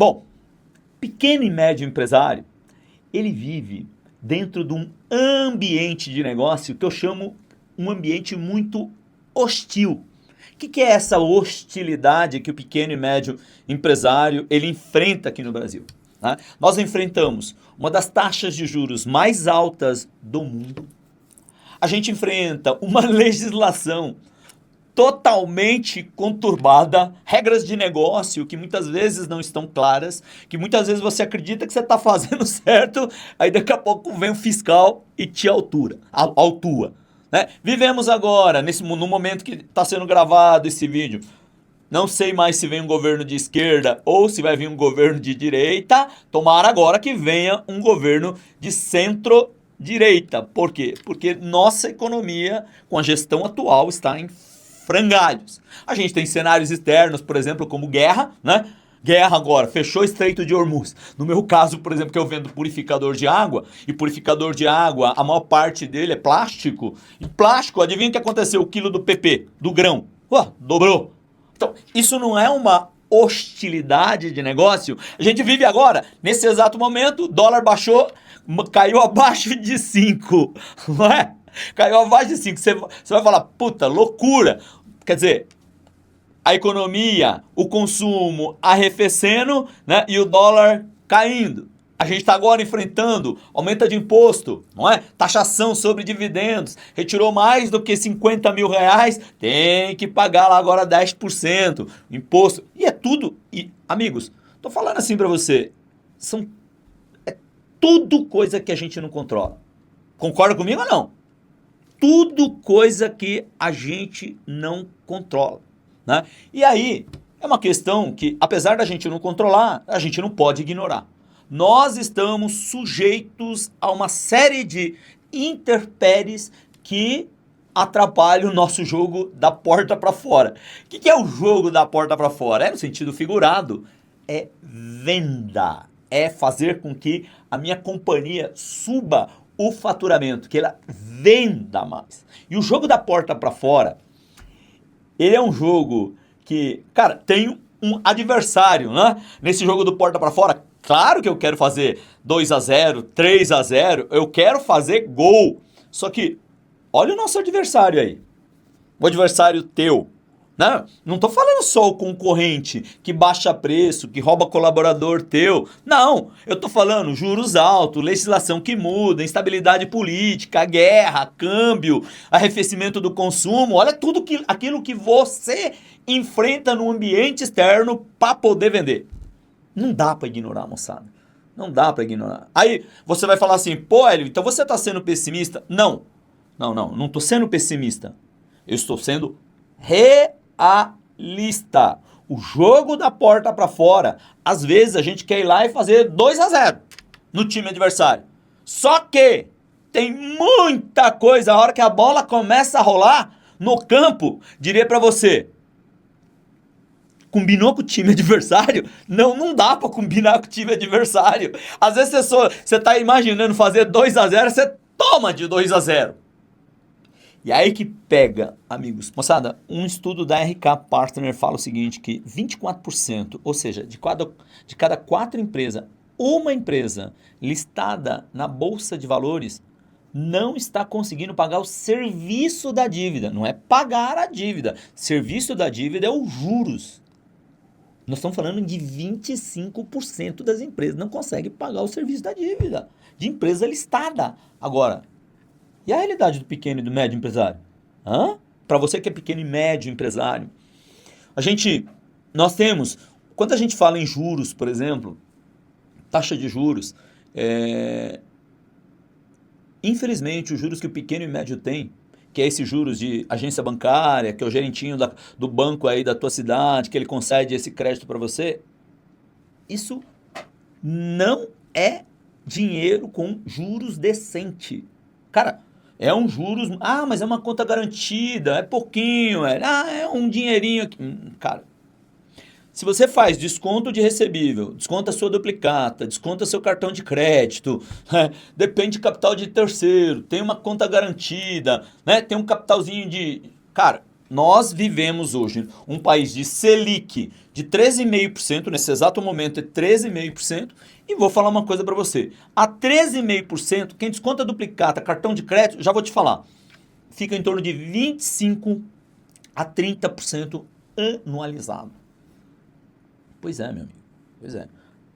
Bom, pequeno e médio empresário, ele vive dentro de um ambiente de negócio que eu chamo um ambiente muito hostil. O que é essa hostilidade que o pequeno e médio empresário ele enfrenta aqui no Brasil? Né? Nós enfrentamos uma das taxas de juros mais altas do mundo. A gente enfrenta uma legislação totalmente conturbada, regras de negócio que muitas vezes não estão claras, que muitas vezes você acredita que você está fazendo certo, aí daqui a pouco vem o fiscal e te autua. Né? Vivemos agora, no momento que está sendo gravado esse vídeo, não sei mais se vem um governo de esquerda ou se vai vir um governo de direita, tomara agora que venha um governo de centro-direita. Por quê? Porque nossa economia, com a gestão atual, está em frangalhos. A gente tem cenários externos, por exemplo, como guerra, né? Guerra agora, fechou o Estreito de Hormuz. No meu caso, por exemplo, que eu vendo purificador de água, e purificador de água, a maior parte dele é plástico. E plástico, adivinha o que aconteceu? O quilo do PP, do grão, dobrou. Então, isso não é uma hostilidade de negócio? A gente vive agora, nesse exato momento, o dólar baixou, caiu abaixo de 5, não é? Caiu abaixo de 5. Você vai falar, puta, loucura. Quer dizer, a economia, o consumo arrefecendo, né? E o dólar caindo. A gente está agora enfrentando aumento de imposto, não é? Taxação sobre dividendos. Retirou mais do que 50 mil reais, tem que pagar lá agora 10% imposto. E é tudo. E, amigos, tô falando assim para você. É tudo coisa que a gente não controla. Concorda comigo ou não? Tudo coisa que a gente não controla. Né? E aí, é uma questão que, apesar da gente não controlar, a gente não pode ignorar. Nós estamos sujeitos a uma série de intempéries que atrapalham o nosso jogo da porta para fora. O que é o jogo da porta para fora? É no sentido figurado, é venda. É fazer com que a minha companhia suba o faturamento, que ela venda mais. E o jogo da porta para fora, ele é um jogo que, cara, tem um adversário, né? Nesse jogo do porta para fora, claro que eu quero fazer 2-0, 3-0, eu quero fazer gol. Só que, olha o nosso adversário aí. O adversário teu. Né? Não estou falando só o concorrente que baixa preço, que rouba colaborador teu. Não, eu estou falando juros altos, legislação que muda, instabilidade política, guerra, câmbio, arrefecimento do consumo. Olha tudo aquilo que você enfrenta no ambiente externo para poder vender. Não dá para ignorar, moçada. Não dá para ignorar. Aí você vai falar assim, pô, Hélio, então você está sendo pessimista? Não estou sendo pessimista. Eu estou sendo realista. O jogo da porta para fora, às vezes a gente quer ir lá e fazer 2-0 no time adversário. Só que tem muita coisa, a hora que a bola começa a rolar no campo, diria para você, combinou com o time adversário? Não dá para combinar com o time adversário. Às vezes você tá imaginando fazer 2-0, você toma de 2-0. E aí que pega, amigos. Moçada, um estudo da RK Partner fala o seguinte, que 24%, ou seja, de cada 4 empresas, uma empresa listada na Bolsa de Valores não está conseguindo pagar o serviço da dívida. Não é pagar a dívida. Serviço da dívida é os juros. Nós estamos falando de 25% das empresas não conseguem pagar o serviço da dívida. De empresa listada. Agora, e a realidade do pequeno e do médio empresário? Para você que é pequeno e médio empresário, nós temos, quando a gente fala em juros, por exemplo, taxa de juros, infelizmente os juros que o pequeno e médio tem, que é esses juros de agência bancária, que é o gerentinho do banco aí da tua cidade, que ele concede esse crédito para você, isso não é dinheiro com juros decente. Cara, é um juros, mas é uma conta garantida, é pouquinho, é um dinheirinho aqui. Cara, se você faz desconto de recebível, desconta a sua duplicata, desconta seu cartão de crédito, depende de capital de terceiro, tem uma conta garantida, né? Tem um capitalzinho de... Cara, nós vivemos hoje um país de Selic de 13,5%, nesse exato momento é 13,5%, e vou falar uma coisa para você. A 13,5%, quem desconta duplicata, cartão de crédito, já vou te falar, fica em torno de 25% a 30% anualizado. Pois é, meu amigo, pois é,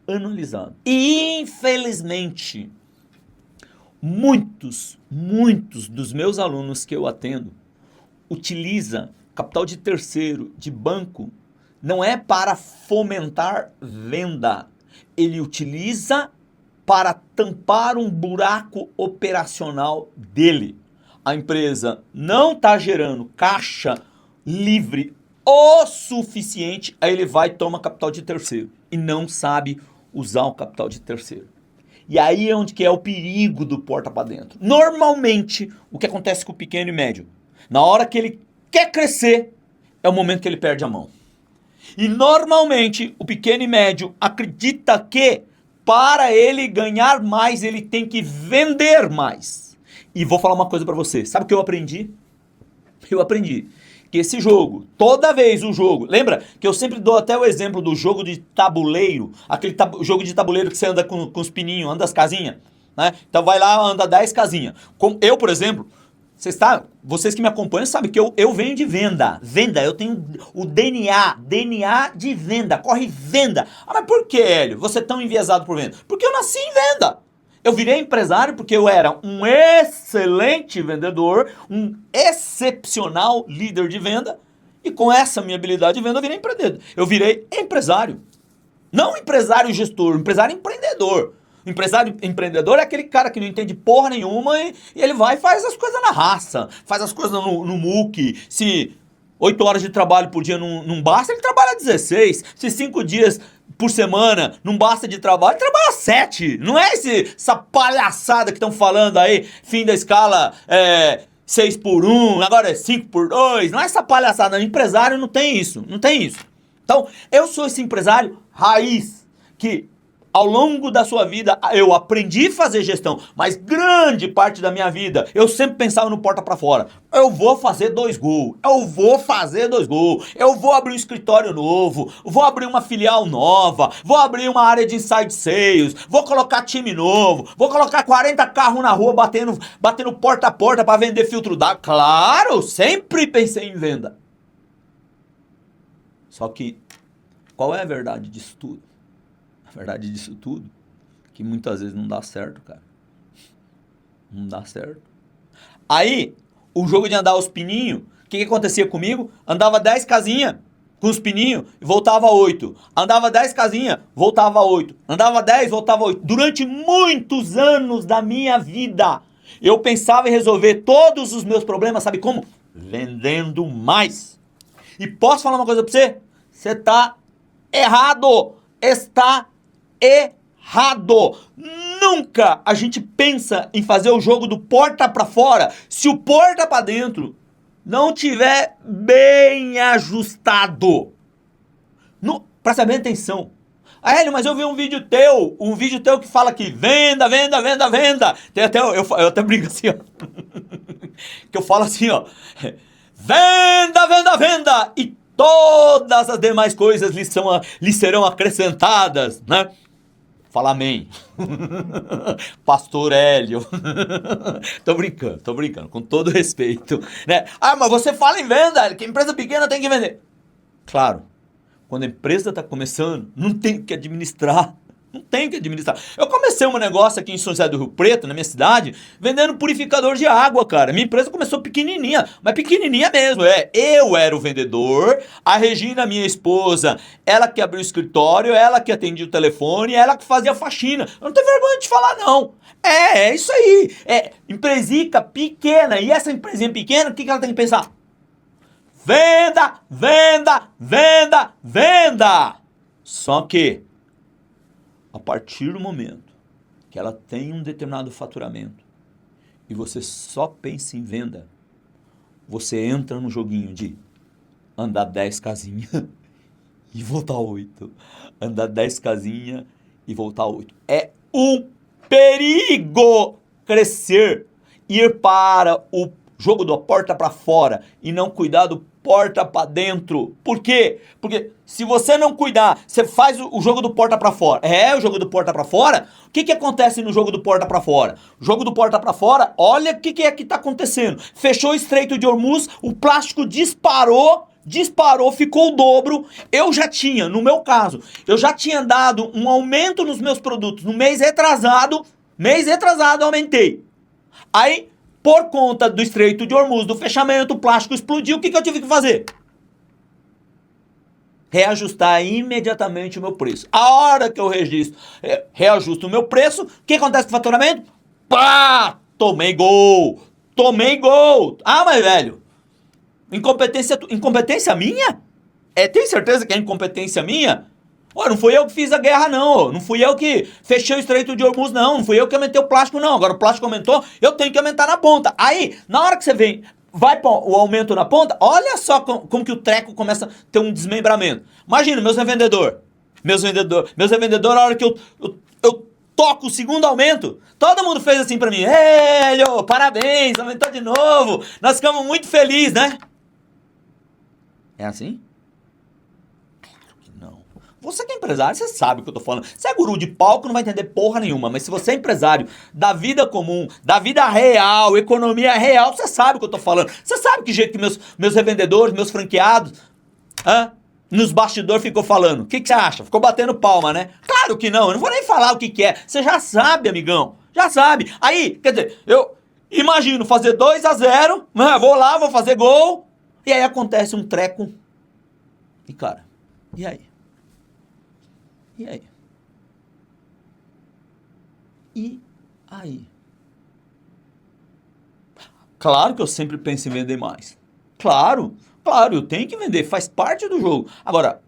anualizado. E infelizmente, muitos dos meus alunos que eu atendo utiliza capital de terceiro, de banco, não é para fomentar venda. Ele utiliza para tampar um buraco operacional dele. A empresa não está gerando caixa livre o suficiente, aí ele vai e toma capital de terceiro e não sabe usar o capital de terceiro. E aí é onde que é o perigo do porta para dentro. Normalmente, o que acontece com o pequeno e médio? Na hora que ele quer crescer, é o momento que ele perde a mão. E normalmente, o pequeno e médio acredita que para ele ganhar mais, ele tem que vender mais. E vou falar uma coisa para você. Sabe o que eu aprendi? Eu aprendi que esse jogo, toda vez o jogo, lembra que eu sempre dou até o exemplo do jogo de tabuleiro, aquele jogo de tabuleiro que você anda com os pininhos, anda as casinhas, né? Então vai lá, anda 10 casinhas. Como eu, por exemplo, vocês que me acompanham sabem que eu venho de venda, eu tenho o DNA de venda, corre venda. Ah, mas por que, Hélio, você é tão enviesado por venda? Porque eu nasci em venda. Eu virei empresário porque eu era um excelente vendedor, um excepcional líder de venda, e com essa minha habilidade de venda eu virei empreendedor. Eu virei empresário. Não empresário gestor, empresário empreendedor. Empresário empreendedor é aquele cara que não entende porra nenhuma e ele vai e faz as coisas na raça, faz as coisas no muque. Se 8 horas de trabalho por dia não basta, ele trabalha 16. Se 5 dias por semana não basta de trabalho, ele trabalha 7. Não é essa palhaçada que estão falando aí, fim da escala 6 por 1, agora é 5 por 2. Não é essa palhaçada, empresário não tem isso, não tem isso. Então, eu sou esse empresário raiz que ao longo da sua vida, eu aprendi a fazer gestão, mas grande parte da minha vida, eu sempre pensava no porta para fora. Eu vou fazer 2 gols, eu vou abrir um escritório novo, vou abrir uma filial nova, vou abrir uma área de inside sales, vou colocar time novo, vou colocar 40 carros na rua batendo porta a porta para vender filtro d'água. Claro, sempre pensei em venda. Só que, qual é a verdade disso tudo? A verdade disso tudo, que muitas vezes não dá certo, cara. Não dá certo. Aí, o jogo de andar os pininhos, o que acontecia comigo? Andava 10 casinhas com os pininhos e voltava 8. Andava 10 casinhas, voltava 8. Andava 10, voltava 8. Durante muitos anos da minha vida, eu pensava em resolver todos os meus problemas, sabe como? Vendendo mais. E posso falar uma coisa pra você? Você tá errado. Está errado. Nunca a gente pensa em fazer o jogo do porta para fora se o porta para dentro não tiver bem ajustado. Presta bem atenção. Hélio, mas eu vi um vídeo teu que fala que venda. Tem até, eu até brinco assim, ó. Que eu falo assim, ó. Venda. E todas as demais coisas lhe serão acrescentadas, né? Fala amém. Pastor Hélio. Tô brincando, com todo respeito, né? Ah, mas você fala em venda, que empresa pequena tem que vender. Claro, quando a empresa tá começando, não tem que administrar. Eu comecei um negócio aqui em São José do Rio Preto, na minha cidade, vendendo purificador de água, cara. Minha empresa começou pequenininha, mas pequenininha mesmo. Eu era o vendedor, a Regina, minha esposa, ela que abriu o escritório, ela que atendia o telefone, ela que fazia a faxina. Eu não tenho vergonha de falar, não. É isso aí. É empresica pequena. E essa empresinha pequena, o que ela tem que pensar? Venda. Só que a partir do momento que ela tem um determinado faturamento e você só pensa em venda, você entra no joguinho de andar 10 casinhas e voltar 8. Andar 10 casinhas e voltar 8. É um perigo crescer, ir para jogo do porta para fora e não cuidar do porta para dentro. Por quê? Porque se você não cuidar, você faz o jogo do porta para fora. O jogo do porta para fora. O que acontece no jogo do porta para fora? O jogo do porta para fora, olha o que é que tá acontecendo. Fechou o Estreito de Hormuz, o plástico disparou, ficou o dobro. Eu já tinha, no meu caso, eu já tinha dado um aumento nos meus produtos no mês retrasado aumentei. Aí, por conta do Estreito de Hormuz, do fechamento, o plástico explodiu, o que eu tive que fazer? Reajustar imediatamente o meu preço. A hora que eu reajusto o meu preço, o que acontece com o faturamento? Pá! Tomei gol! Ah, mas velho, incompetência minha? Tem certeza que é incompetência minha? Não fui eu que fiz a guerra, não. Não fui eu que fechei o Estreito de Hormuz, não. Não fui eu que aumentei o plástico, não. Agora o plástico aumentou, eu tenho que aumentar na ponta. Aí, na hora que você vai para o aumento na ponta, olha só como que o treco começa a ter um desmembramento. Imagina, meus revendedores, a hora que eu toco o segundo aumento, todo mundo fez assim pra mim. Hélio, parabéns, aumentou de novo. Nós ficamos muito felizes, né? É assim? Você que é empresário, você sabe o que eu tô falando. Você é guru de palco, não vai entender porra nenhuma. Mas se você é empresário da vida comum, da vida real, economia real, você sabe o que eu tô falando. Você sabe que jeito que meus revendedores, meus franqueados, nos bastidores ficou falando. O que você acha? Ficou batendo palma, né? Claro que não, eu não vou nem falar o que é. Você já sabe, amigão. Já sabe. Aí, quer dizer, eu imagino fazer 2-0, vou lá, vou fazer gol, e aí acontece um treco. E cara, e aí? E aí? E aí? Claro que eu sempre penso em vender mais. Claro, eu tenho que vender, faz parte do jogo. Agora,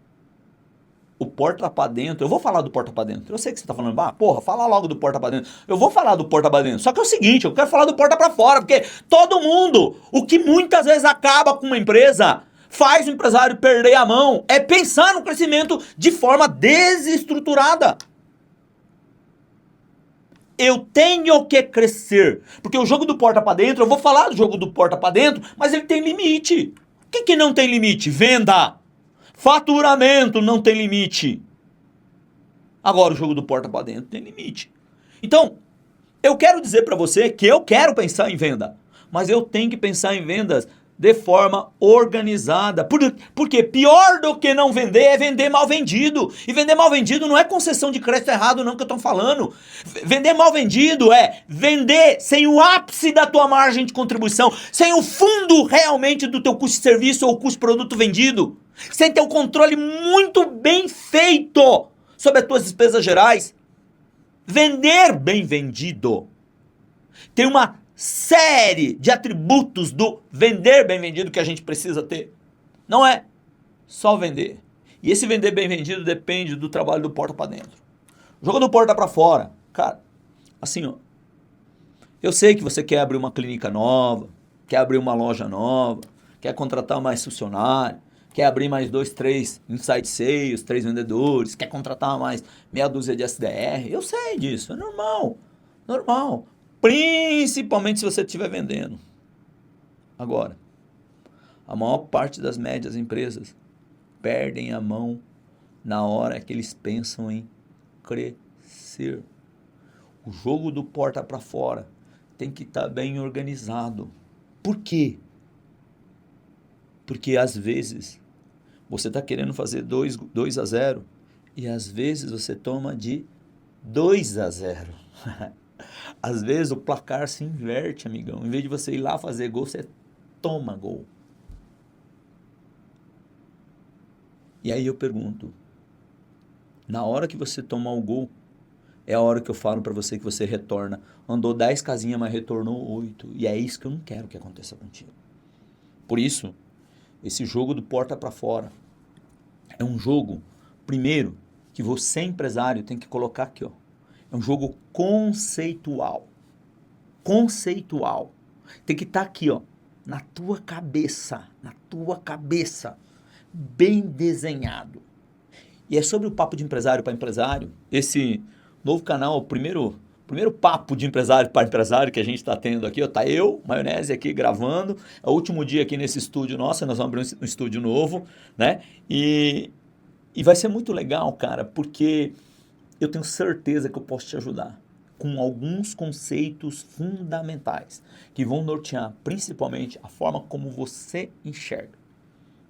o porta pra dentro, eu vou falar do porta pra dentro. Eu sei que você tá falando, fala logo do porta pra dentro. Eu vou falar do porta pra dentro. Só que é o seguinte, eu quero falar do porta pra fora, porque todo mundo, o que muitas vezes acaba com uma empresa, faz o empresário perder a mão, é pensar no crescimento de forma desestruturada. Eu tenho que crescer, porque o jogo do porta para dentro, eu vou falar do jogo do porta para dentro, mas ele tem limite. O que não tem limite? Venda. Faturamento não tem limite. Agora o jogo do porta para dentro tem limite. Então, eu quero dizer para você que eu quero pensar em venda, mas eu tenho que pensar em vendas de forma organizada. Porque pior do que não vender é vender mal vendido. E vender mal vendido não é concessão de crédito errado não que eu estou falando. Vender mal vendido é vender sem o ápice da tua margem de contribuição, sem o fundo realmente do teu custo de serviço ou custo de produto vendido, sem ter o controle muito bem feito sobre as tuas despesas gerais. Vender bem vendido tem uma série de atributos do vender bem vendido que a gente precisa ter. Não é só vender. E esse vender bem vendido depende do trabalho do porta para dentro. O jogo do porta para fora, cara, assim, ó. Eu sei que você quer abrir uma clínica nova, quer abrir uma loja nova, quer contratar mais funcionário, quer abrir mais 2, 3 inside sales, 3 vendedores, quer contratar mais meia dúzia de SDR. Eu sei disso, é normal. Principalmente se você estiver vendendo. Agora, a maior parte das médias empresas perdem a mão na hora que eles pensam em crescer. O jogo do porta para fora tem que estar bem organizado. Por quê? Porque às vezes você está querendo fazer 2-0 e às vezes você toma de 2-0. Às vezes o placar se inverte, amigão. Em vez de você ir lá fazer gol, você toma gol. E aí eu pergunto, na hora que você tomar o gol, é a hora que eu falo para você que você retorna. Andou 10 casinhas, mas retornou 8. E é isso que eu não quero que aconteça contigo. Por isso, esse jogo do porta para fora é um jogo, primeiro, que você, empresário, tem que colocar aqui, ó. É um jogo conceitual. Tem que estar aqui, ó, na tua cabeça, bem desenhado. E é sobre o papo de empresário para empresário. Esse novo canal, o primeiro primeiro papo de empresário para empresário que a gente está tendo aqui, ó, tá eu, Maionese aqui gravando, é o último dia aqui nesse estúdio nosso, nós vamos abrir um estúdio novo, né? E vai ser muito legal, cara, porque eu tenho certeza que eu posso te ajudar com alguns conceitos fundamentais que vão nortear principalmente a forma como você enxerga.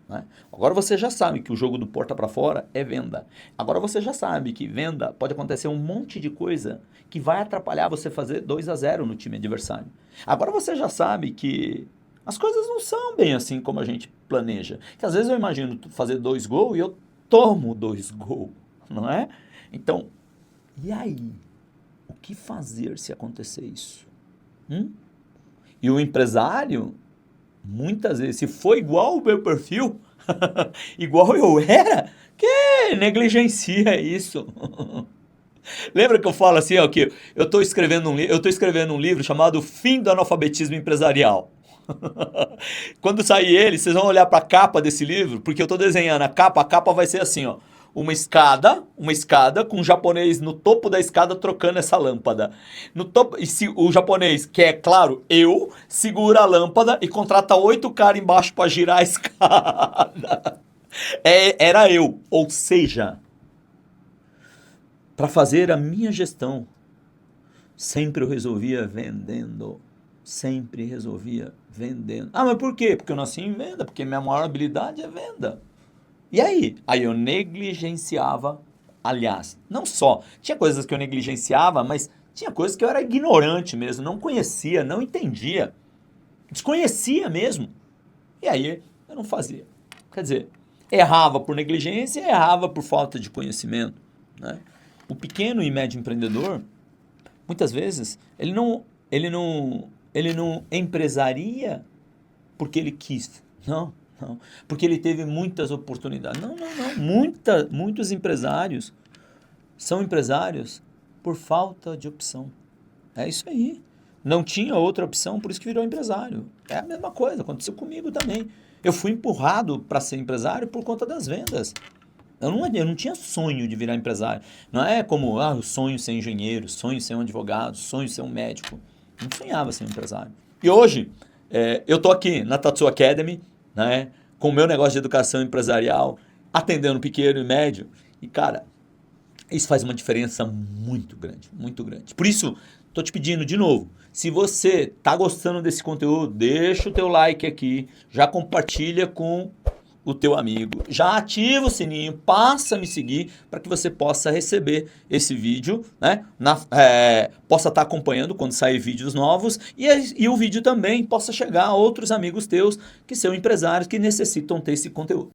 Né? Agora você já sabe que o jogo do porta para fora é venda. Agora você já sabe que venda pode acontecer um monte de coisa que vai atrapalhar você fazer 2-0 no time adversário. Agora você já sabe que as coisas não são bem assim como a gente planeja. Que às vezes eu imagino fazer 2 gols e eu tomo 2 gols, não é? Então, e aí? O que fazer se acontecer isso? E o empresário, muitas vezes, se for igual o meu perfil, igual eu era, que negligencia isso. Lembra que eu falo assim, ó, que eu estou escrevendo um livro chamado Fim do Analfabetismo Empresarial. Quando sair ele, vocês vão olhar para a capa desse livro, porque eu estou desenhando a capa vai ser assim, ó. Uma escada com um japonês no topo da escada trocando essa lâmpada. No topo, e se o japonês, que é claro, eu, segura a lâmpada e contrata 8 caras embaixo para girar a escada. Era eu. Ou seja, para fazer a minha gestão, sempre eu resolvia vendendo. Sempre resolvia vendendo. Ah, mas por quê? Porque eu nasci em venda, porque minha maior habilidade é venda. E aí? Aí eu negligenciava, aliás, não só, tinha coisas que eu negligenciava, mas tinha coisas que eu era ignorante mesmo, não conhecia, não entendia, desconhecia mesmo. E aí eu não fazia. Quer dizer, errava por negligência, errava por falta de conhecimento, né? O pequeno e médio empreendedor, muitas vezes, ele não empresaria porque ele quis, não. Não, porque ele teve muitas oportunidades. Não. Muitos empresários são empresários por falta de opção. É isso aí. Não tinha outra opção, por isso que virou empresário. É a mesma coisa, aconteceu comigo também. Eu fui empurrado para ser empresário por conta das vendas. Eu não tinha sonho de virar empresário. Não é como, o sonho ser engenheiro, sonho ser um advogado, sonho ser um médico. Não sonhava ser um empresário. E hoje, eu estou aqui na Tatsu Academy, né, com o meu negócio de educação empresarial, atendendo pequeno e médio. E, cara, isso faz uma diferença muito grande, muito grande. Por isso, estou te pedindo de novo, se você está gostando desse conteúdo, deixa o teu like aqui, já compartilha com o teu amigo, já ativa o sininho, passa a me seguir para que você possa receber esse vídeo, né? Possa estar acompanhando quando sair vídeos novos e o vídeo também possa chegar a outros amigos teus que são empresários que necessitam ter esse conteúdo.